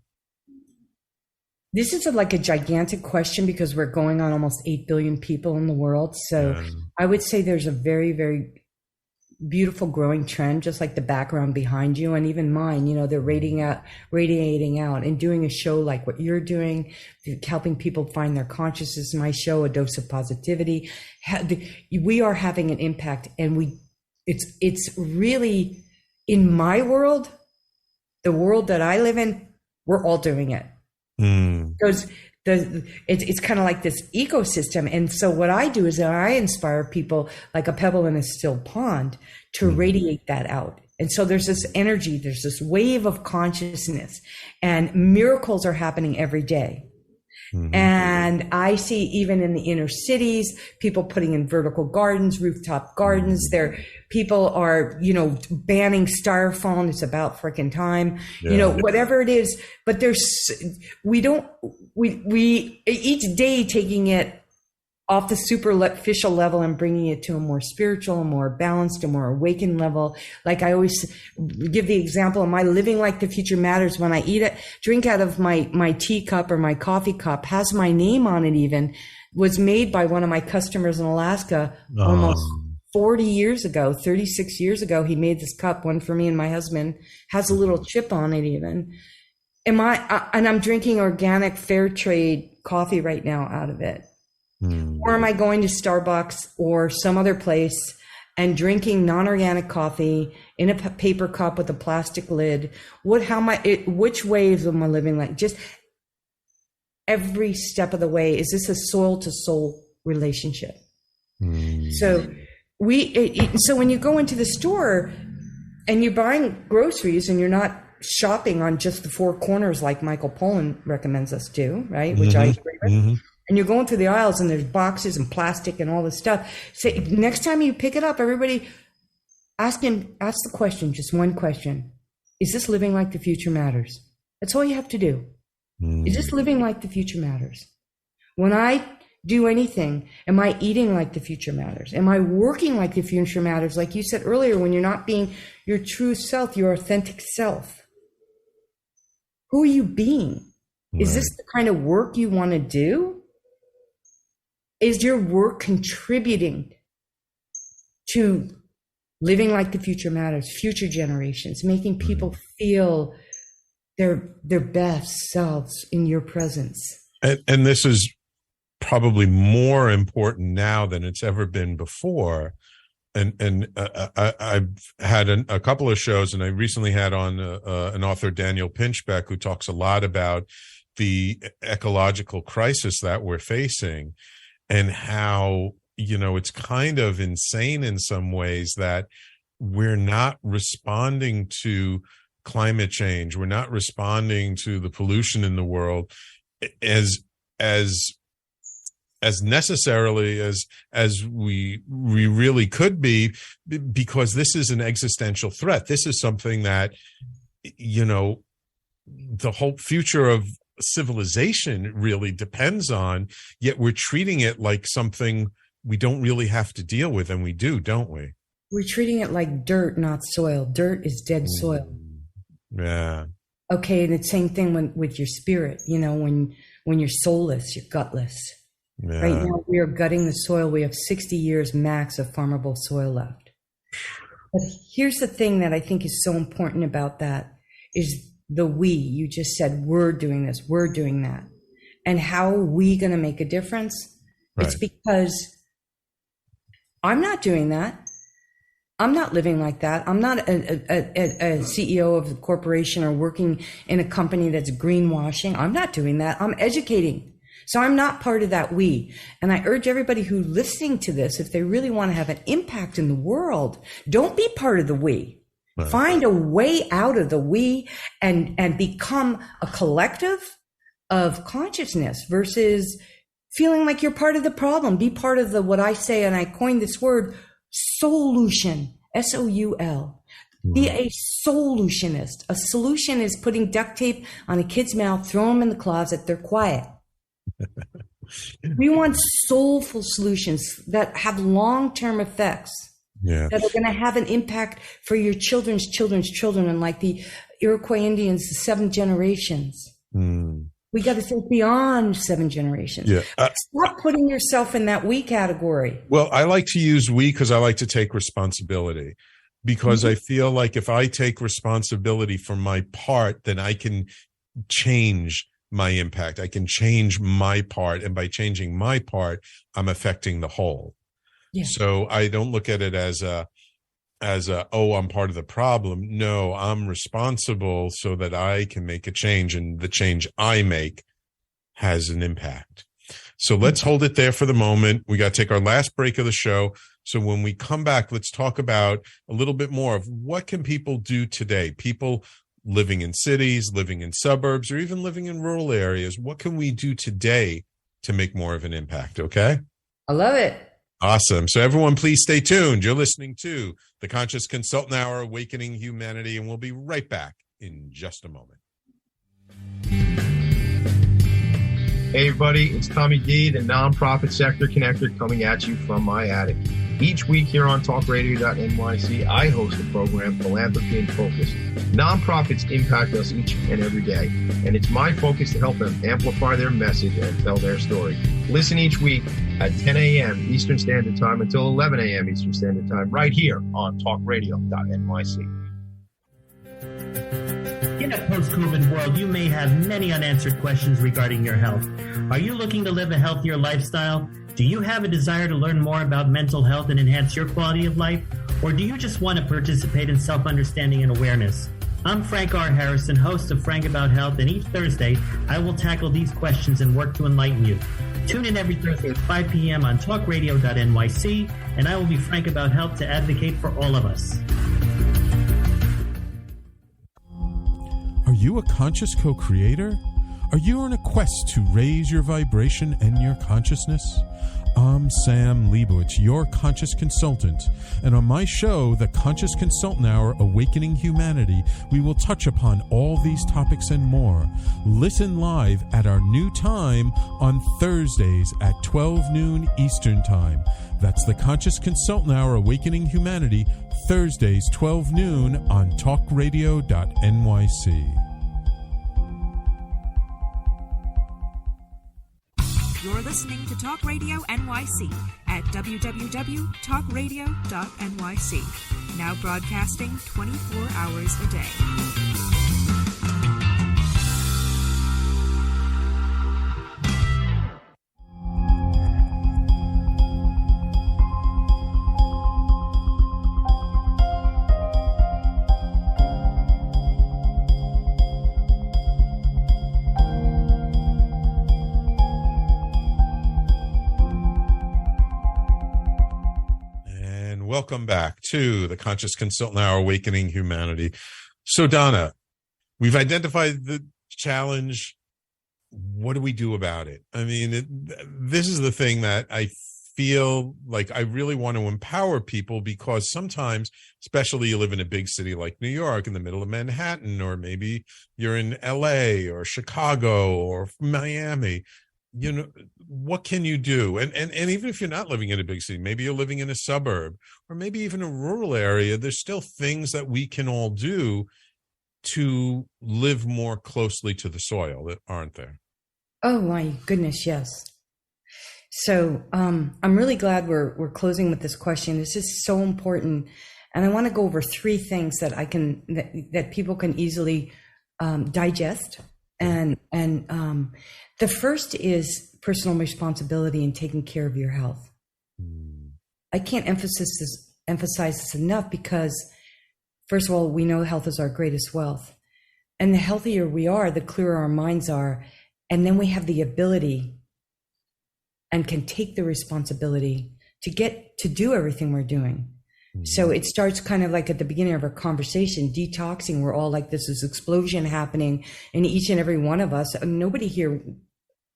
This is like a gigantic question because we're going on almost 8 billion people in the world. So I would say there's a very, very beautiful growing trend, just like the background behind you and even mine. You know, they're radiating out, and doing a show like what you're doing, helping people find their consciousness. My show, A Dose of Positivity, we are having an impact, and it's really, in my world, the world that I live in, we're all doing it. Because it's kind of like this ecosystem. And so what I do is that I inspire people like a pebble in a still pond to radiate that out. And so there's this energy, there's this wave of consciousness, and miracles are happening every day. And I see even in the inner cities, people putting in vertical gardens, rooftop gardens. People are, banning styrofoam. It's about freaking time, whatever it is. But we each day taking it off the superficial level and bringing it to a more spiritual, a more balanced, a more awakened level. Like I always give the example of my living like the future matters. When I drink out of my teacup or my coffee cup, has my name on it even, was made by one of my customers in Alaska almost 40 years ago, 36 years ago. He made this cup, one for me and my husband, has a little chip on it even. And I'm drinking organic fair trade coffee right now out of it. Or am I going to Starbucks or some other place and drinking non-organic coffee in a paper cup with a plastic lid? Which ways am I living like? Just every step of the way, is this a soul to soul relationship? So when you go into the store and you're buying groceries and you're not shopping on just the four corners like Michael Pollan recommends us do, right? Which I agree with. And you're going through the aisles and there's boxes and plastic and all this stuff. Say, next time you pick it up, everybody ask the question, just one question. Is this living like the future matters? That's all you have to do. Is this living like the future matters? When I do anything, am I eating like the future matters? Am I working like the future matters? Like you said earlier, when you're not being your true self, your authentic self, who are you being? Is this the kind of work you want to do? Is your work contributing to living like the future matters, future generations, making people feel their best selves in your presence? And this is probably more important now than it's ever been before. And I've had a couple of shows, and I recently had on an author, Daniel Pinchbeck, who talks a lot about the ecological crisis that we're facing. And how, it's kind of insane in some ways that we're not responding to climate change. We're not responding to the pollution in the world as necessarily as we really could be, because this is an existential threat. This is something that, the whole future of civilization really depends on, yet we're treating it like something we don't really have to deal with, and we do, don't we? We're treating it like dirt, not soil. Dirt is dead soil. Yeah. Okay, and it's the same thing with your spirit, when you're soulless, you're gutless. Yeah. Right now we are gutting the soil. We have 60 years max of farmable soil left. But here's the thing that I think is so important about that is you just said, we're doing this, we're doing that. And how are we going to make a difference? Right. It's because I'm not doing that. I'm not living like that. I'm not a CEO of a corporation or working in a company that's greenwashing. I'm not doing that. I'm educating. So I'm not part of that we. And I urge everybody who's listening to this, if they really want to have an impact in the world, don't be part of the we. Right. Find a way out of the we and become a collective of consciousness versus feeling like you're part of the problem. Be part of the, what I say, and I coined this word, solution, S-O-U-L. Be a solutionist. A solution is putting duct tape on a kid's mouth, throw them in the closet, they're quiet. We want soulful solutions that have long-term effects, that are going to have an impact for your children's children's children, and like the Iroquois Indians, the 7 generations. We got to think beyond 7 generations. Stop putting yourself in that we category. Well, I like to use we because I like to take responsibility, because I feel like if I take responsibility for my part, then I can change my impact. I can change my part. And by changing my part, I'm affecting the whole. So I don't look at it as oh, I'm part of the problem. No, I'm responsible so that I can make a change, and the change I make has an impact. So let's hold it there for the moment. We got to take our last break of the show. So when we come back, let's talk about a little bit more of what can people do today? People living in cities, living in suburbs, or even living in rural areas. What can we do today to make more of an impact? Okay. I love it. Awesome. So everyone, please stay tuned. You're listening to the Conscious Consultant Hour, Awakening Humanity, and we'll be right back in just a moment. Hey everybody, it's Tommy D, the nonprofit sector connector, coming at you from my attic. Each week here on talkradio.nyc, I host a program, Philanthropy in Focus. Nonprofits impact us each and every day, and it's my focus to help them amplify their message and tell their story. Listen each week at 10 a.m. Eastern Standard Time until 11 a.m. Eastern Standard Time, right here on talkradio.nyc. In a post-COVID world, you may have many unanswered questions regarding your health. Are you looking to live a healthier lifestyle? Do you have a desire to learn more about mental health and enhance your quality of life? Or do you just want to participate in self-understanding and awareness? I'm Frank R. Harrison, host of Frank About Health, and each Thursday, I will tackle these questions and work to enlighten you. Tune in every Thursday at 5 p.m. on talkradio.nyc, and I will be Frank About Health to advocate for all of us. Are you a conscious co-creator? Are you on a quest to raise your vibration and your consciousness? I'm Sam Leibowitz, your conscious consultant, and on my show, The Conscious Consultant Hour, Awakening Humanity, we will touch upon all these topics and more. Listen live at our new time on Thursdays at 12 noon Eastern Time. That's The Conscious Consultant Hour, Awakening Humanity, Thursdays 12 noon on talkradio.nyc. You're listening to Talk Radio NYC at www.talkradio.nyc. Now broadcasting 24 hours a day. Welcome back to the Conscious Consultant Hour, Awakening Humanity. So, Donna, we've identified the challenge. What do we do about it? I mean, this is the thing that I feel like I really want to empower people, because sometimes, especially you live in a big city like New York, in the middle of Manhattan, or maybe you're in LA or Chicago or Miami. You know, what can you do? And even if you're not living in a big city, maybe you're living in a suburb or maybe even a rural area, there's still things that we can all do to live more closely to the soil, aren't there? Oh my goodness, yes. So I'm really glad we're closing with this question. This is so important, and I want to go over 3 things that that people can easily digest. And the first is personal responsibility and taking care of your health. I can't emphasize emphasize this enough because, first of all, we know health is our greatest wealth. And the healthier we are, the clearer our minds are. And then we have the ability and can take the responsibility to get to do everything we're doing. So it starts kind of like at the beginning of our conversation, detoxing. We're all like, this is explosion happening in each and every one of us. Nobody here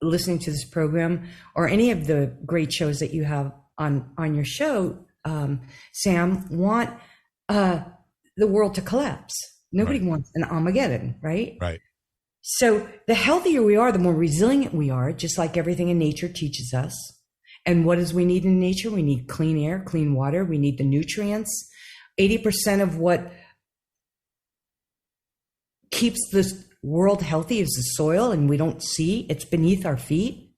listening to this program or any of the great shows that you have on your show, Sam, want the world to collapse. Nobody wants an Armageddon, right? Right. So the healthier we are, the more resilient we are, just like everything in nature teaches us. And what does we need in nature? We need clean air, clean water. We need the nutrients. 80% of what keeps this world healthy is the soil, and we don't see. It's beneath our feet.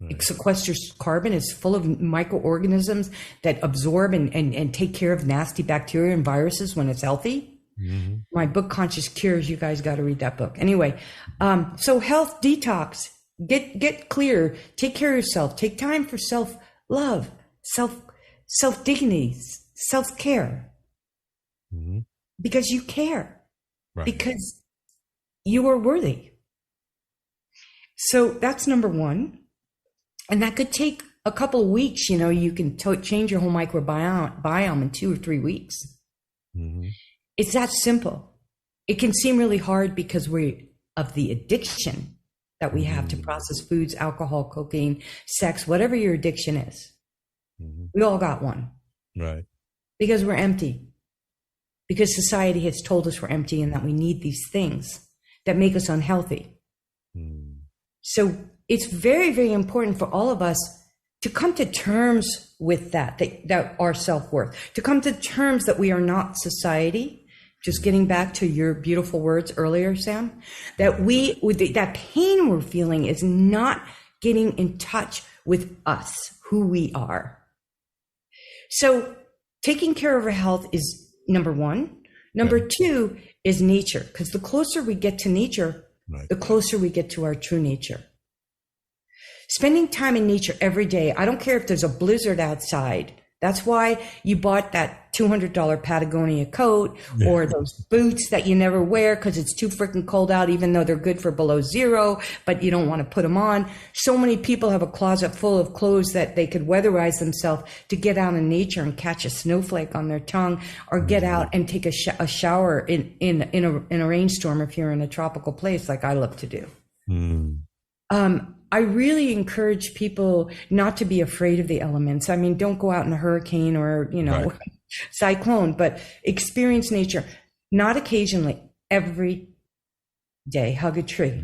Right. It sequesters carbon. It's full of microorganisms that absorb and take care of nasty bacteria and viruses when it's healthy. Mm-hmm. My book, Conscious Cures, you guys got to read that book. Anyway, so health detox. Get clear, take care of yourself, take time for self-love, self-dignity, self-care. Mm-hmm. Because you care. Right. Because you are worthy. So that's number one. And that could take a couple of weeks. You can change your whole microbiome in 2 or 3 weeks. Mm-hmm. It's that simple. It can seem really hard because of the addiction that we have to processed foods, alcohol, cocaine, sex, whatever your addiction is. Mm-hmm. We all got one. Right. Because we're empty. Because society has told us we're empty and that we need these things that make us unhealthy. Mm. So it's very, very important for all of us to come to terms with that our self-worth, to come to terms that we are not society. Just getting back to your beautiful words earlier, Sam, that that pain we're feeling is not getting in touch with us, who we are. So taking care of our health is number one. Number two is nature, because the closer we get to nature, the closer we get to our true nature. Spending time in nature every day. I don't care if there's a blizzard outside. That's why you bought that $200 Patagonia coat or those boots that you never wear because it's too freaking cold out, even though they're good for below zero, but you don't want to put them on. So many people have a closet full of clothes that they could weatherize themselves to get out in nature and catch a snowflake on their tongue, or get out and take a shower in a rainstorm if you're in a tropical place like I love to do. I really encourage people not to be afraid of the elements. I mean, don't go out in a hurricane or, cyclone, but experience nature, not occasionally, every day. Hug a tree.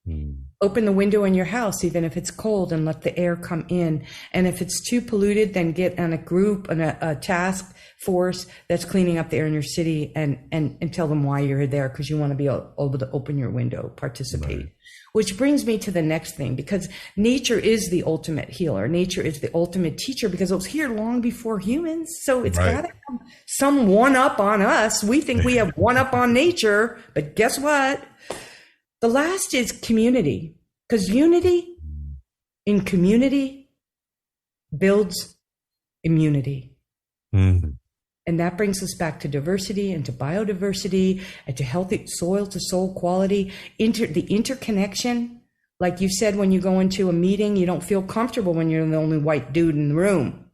Mm-hmm. Open the window in your house, even if it's cold, and let the air come in. And if it's too polluted, then get on a group, on a task force that's cleaning up the air in your city, and tell them why you're there, because you want to be able to open your window, participate. Right. Which brings me to the next thing, because nature is the ultimate healer. Nature is the ultimate teacher, because it was here long before humans. So it's got to have some one up on us. We think we have one up on nature, but guess what? The last is community, because unity in community builds immunity. Mm-hmm. And that brings us back to diversity and to biodiversity and to healthy soil to soul quality, the interconnection. Like you said, when you go into a meeting, you don't feel comfortable when you're the only white dude in the room.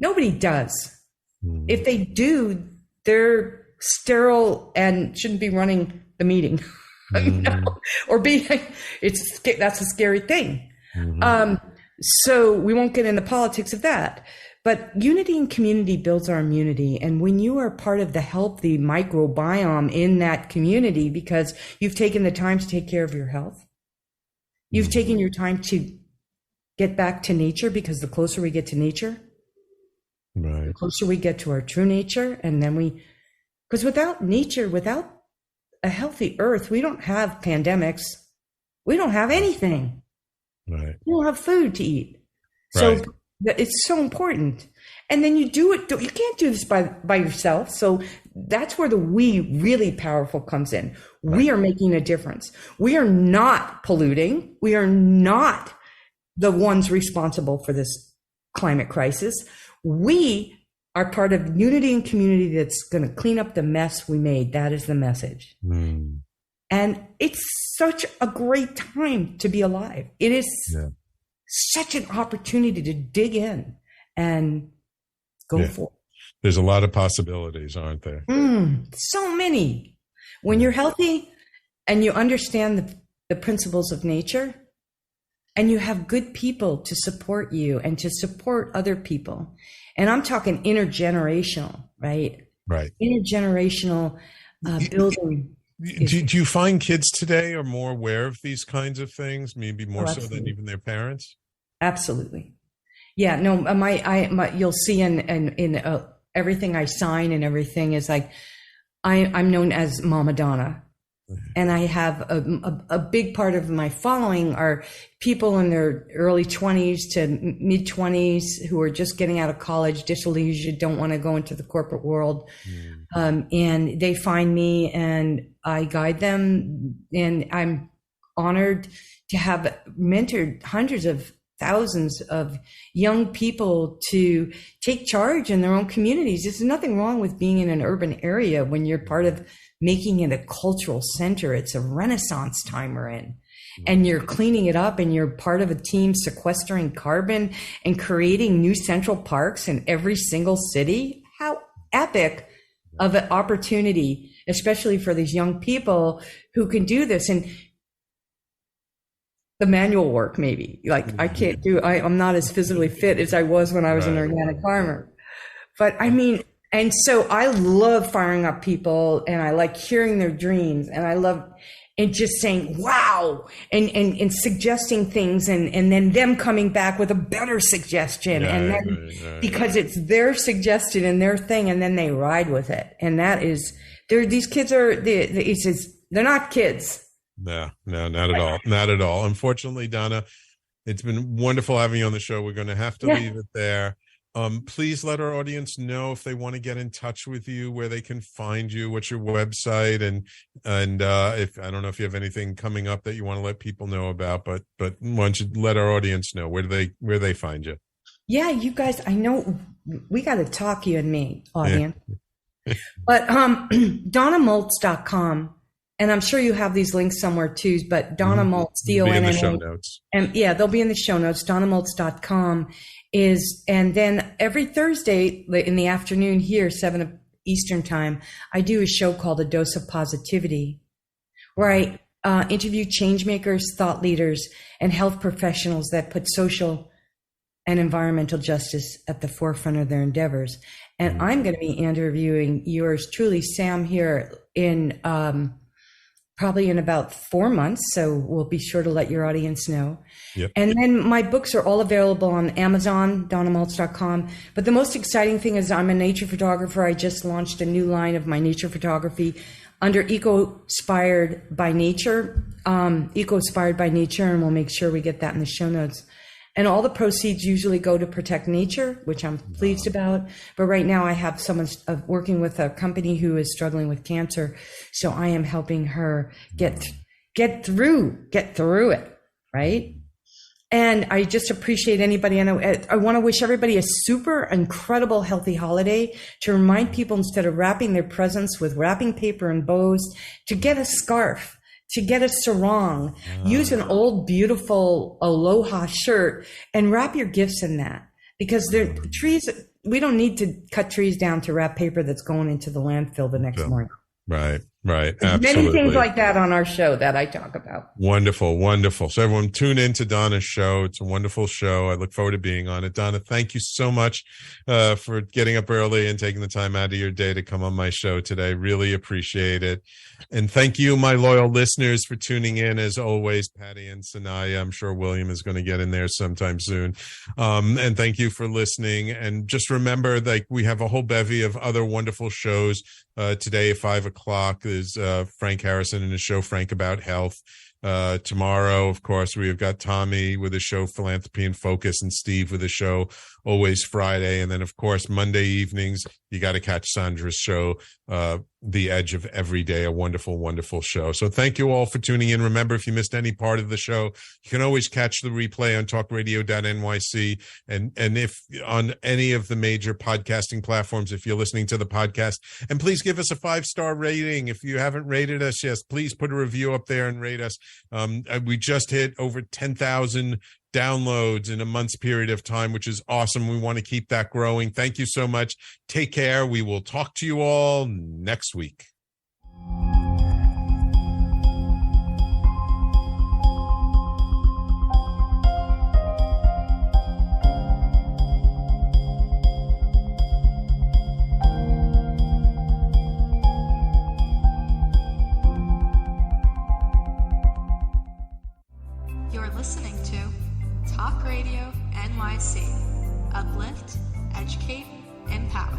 Nobody does. Mm. If they do, they're sterile and shouldn't be running the meeting. Or that's a scary thing. Mm-hmm. So we won't get into politics of that. But unity and community builds our immunity. And when you are part of the healthy microbiome in that community, because you've taken the time to take care of your health, you've taken your time to get back to nature, because the closer we get to nature, the closer we get to our true nature. And then because without nature, without a healthy earth, we don't have pandemics. We don't have anything. Right. We don't have food to eat. So it's so important. And then you do it. You can't do this by yourself. So that's where the we really powerful comes in. We are making a difference. We are not polluting. We are not the ones responsible for this climate crisis. We are part of unity and community that's going to clean up the mess we made. That is the message. And it's such a great time to be alive. It is such an opportunity to dig in and go for it. There's a lot of possibilities, aren't there? So many. When you're healthy and you understand the principles of nature, and you have good people to support you and to support other people. And I'm talking intergenerational, right? Right. Intergenerational building. Do you find kids today are more aware of these kinds of things, maybe more so than even their parents? Absolutely. Yeah, no, you'll see in everything I sign and everything is like, I'm known as Mama Donna. And I have a big part of my following are people in their early 20s to mid 20s who are just getting out of college, disillusioned, don't want to go into the corporate world. And they find me and I guide them. And I'm honored to have mentored hundreds of thousands of young people to take charge in their own communities. There's nothing wrong with being in an urban area when you're part of making it a cultural center. It's a renaissance time we're in. And you're cleaning it up and you're part of a team sequestering carbon and creating new central parks in every single city. How epic of an opportunity, especially for these young people who can do this. And the manual work, maybe, like I can't do, I'm not as physically fit as I was when I was an organic farmer. But I mean, and so I love firing up people and I like hearing their dreams and I love and just saying, wow, and suggesting things and then them coming back with a better suggestion. And then because it's their suggestion and their thing, and then they ride with it. And that is, these kids are, they're not kids. No, not at all. Not at all. Unfortunately, Donna, it's been wonderful having you on the show. We're going to have to leave it there. Please let our audience know if they want to get in touch with you, where they can find you, what's your website, and if I don't know if you have anything coming up that you want to let people know about, but why don't you let our audience know where they find you? Yeah, you guys, I know we got to talk, you and me, audience. But DonnaMaltz.com. And I'm sure you have these links somewhere too, but Donna Maltz, D-O-N-N-A. In the show notes. And yeah, they'll be in the show notes. DonnaMaltz.com and then every Thursday in the afternoon here, 7 Eastern time, I do a show called A Dose of Positivity, where I interview change makers, thought leaders, and health professionals that put social and environmental justice at the forefront of their endeavors. And I'm going to be interviewing yours truly, Sam, here in probably in about 4 months. So we'll be sure to let your audience know. Yep. And then my books are all available on Amazon, DonnaMaltz.com. But the most exciting thing is I'm a nature photographer. I just launched a new line of my nature photography under Eco-Inspired by Nature, Eco-Inspired by Nature, and we'll make sure we get that in the show notes. And all the proceeds usually go to protect nature, which I'm pleased about. But right now I have someone working with a company who is struggling with cancer. So I am helping her get through it, right? And I just appreciate anybody. And I want to wish everybody a super incredible, healthy holiday, to remind people, instead of wrapping their presents with wrapping paper and bows, to get a scarf, to get a sarong, use an old, beautiful aloha shirt and wrap your gifts in that, because trees, we don't need to cut trees down to wrap paper that's going into the landfill the next morning. Right. Absolutely. Many things like that on our show that I talk about. Wonderful. So everyone tune in to Donna's show. It's a wonderful show. I look forward to being on it. Donna, thank you so much for getting up early and taking the time out of your day to come on my show today. Really appreciate it. And thank you, my loyal listeners, for tuning in. As always, Patty and Sanaya, I'm sure William is going to get in there sometime soon. And thank you for listening. And just remember, like, we have a whole bevy of other wonderful shows. Today at 5 o'clock is Frank Harrison and his show, Frank About Health. Tomorrow, of course, we've got Tommy with his show, Philanthropy and Focus, and Steve with his show, Always Friday. And then, of course, Monday evenings, you got to catch Sandra's show, the edge of every day. A wonderful, wonderful show. So thank you all for tuning in. Remember, if you missed any part of the show, you can always catch the replay on talkradio.nyc. And if on any of the major podcasting platforms, if you're listening to the podcast, and please give us a 5-star rating. If you haven't rated us, yes, please put a review up there and rate us. We just hit over 10,000 downloads in a month's period of time, which is awesome. We want to keep that growing. Thank you so much. Take care. We will talk to you all next week. You're listening to Talk Radio NYC. Uplift, educate, empower.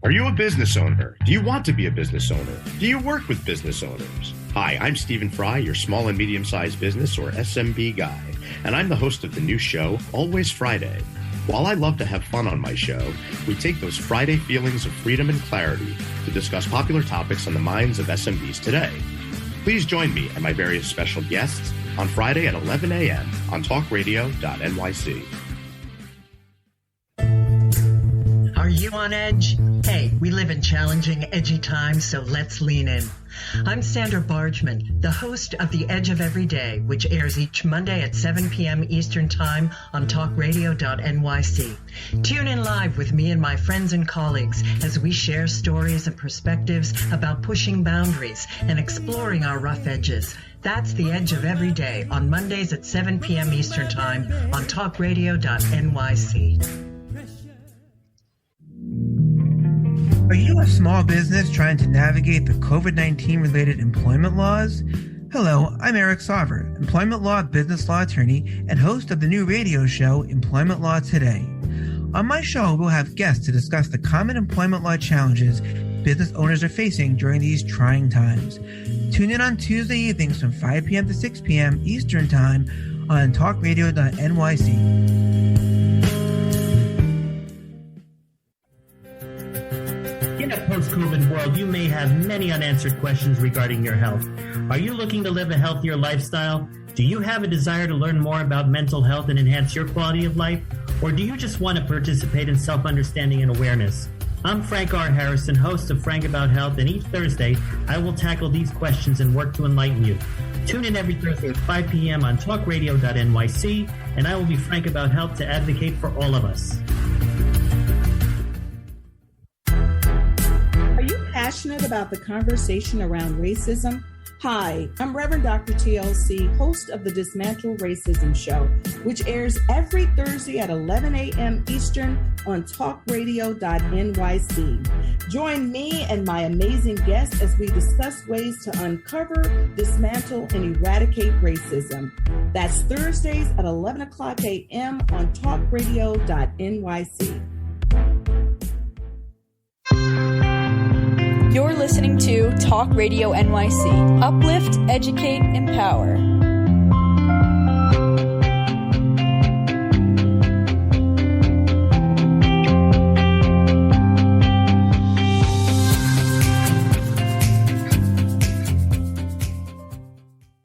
Are you a business owner? Do you want to be a business owner? Do you work with business owners? Hi, I'm Stephen Fry, your small and medium-sized business or SMB guy, and I'm the host of the new show, Always Friday. While I love to have fun on my show, we take those Friday feelings of freedom and clarity to discuss popular topics on the minds of SMBs today. Please join me and my various special guests on Friday at 11 a.m. on talkradio.nyc. Are you on edge? Hey, we live in challenging, edgy times, so let's lean in. I'm Sandra Bargeman, the host of The Edge of Every Day, which airs each Monday at 7 p.m. Eastern Time on talkradio.nyc. Tune in live with me and my friends and colleagues as we share stories and perspectives about pushing boundaries and exploring our rough edges. That's The Edge of Every Day on Mondays at 7 p.m. Eastern Time on talkradio.nyc. Are you a small business trying to navigate the COVID-19 related employment laws? Hello, I'm Eric Sauver, employment law business law attorney and host of the new radio show, Employment Law Today. On my show, we'll have guests to discuss the common employment law challenges business owners are facing during these trying times. Tune in on Tuesday evenings from 5 p.m. to 6 p.m. Eastern Time on talkradio.nyc. In a post-COVID world, you may have many unanswered questions regarding your health. Are you looking to live a healthier lifestyle? Do you have a desire to learn more about mental health and enhance your quality of life? Or do you just want to participate in self-understanding and awareness? I'm Frank R. Harrison, host of Frank About Health, and each Thursday, I will tackle these questions and work to enlighten you. Tune in every Thursday at 5 p.m. on talkradio.nyc, and I will be frank about health to advocate for all of us. Passionate about the conversation around racism? Hi, I'm Reverend Dr. TLC, host of the Dismantle Racism Show, which airs every Thursday at 11 a.m. Eastern on talkradio.nyc. Join me and my amazing guests as we discuss ways to uncover, dismantle, and eradicate racism. That's Thursdays at 11 o'clock a.m. on talkradio.nyc. You're listening to Talk Radio NYC. Uplift, educate, empower.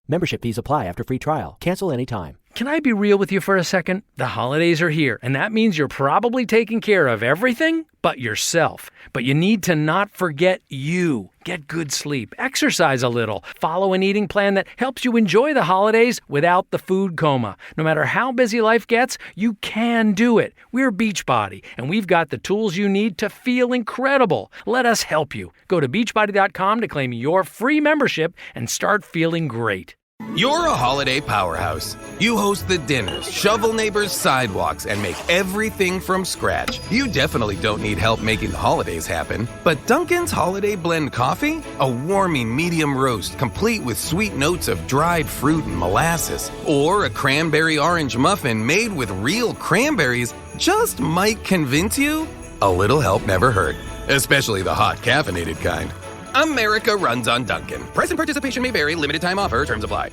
Membership fees apply after free trial. Cancel anytime. Can I be real with you for a second? The holidays are here, and that means you're probably taking care of everything but yourself. But you need to not forget you. Get good sleep, exercise a little, follow an eating plan that helps you enjoy the holidays without the food coma. No matter how busy life gets, you can do it. We're Beachbody, and we've got the tools you need to feel incredible. Let us help you. Go to beachbody.com to claim your free membership and start feeling great. You're a holiday powerhouse. You host the dinners, shovel neighbors' sidewalks, and make everything from scratch. You definitely don't need help making the holidays happen. But Dunkin's Holiday Blend Coffee? A warmy medium roast complete with sweet notes of dried fruit and molasses. Or a cranberry orange muffin made with real cranberries just might convince you a little help never hurt. Especially the hot caffeinated kind. America runs on Dunkin'. Price and participation may vary. Limited time offer. Terms apply.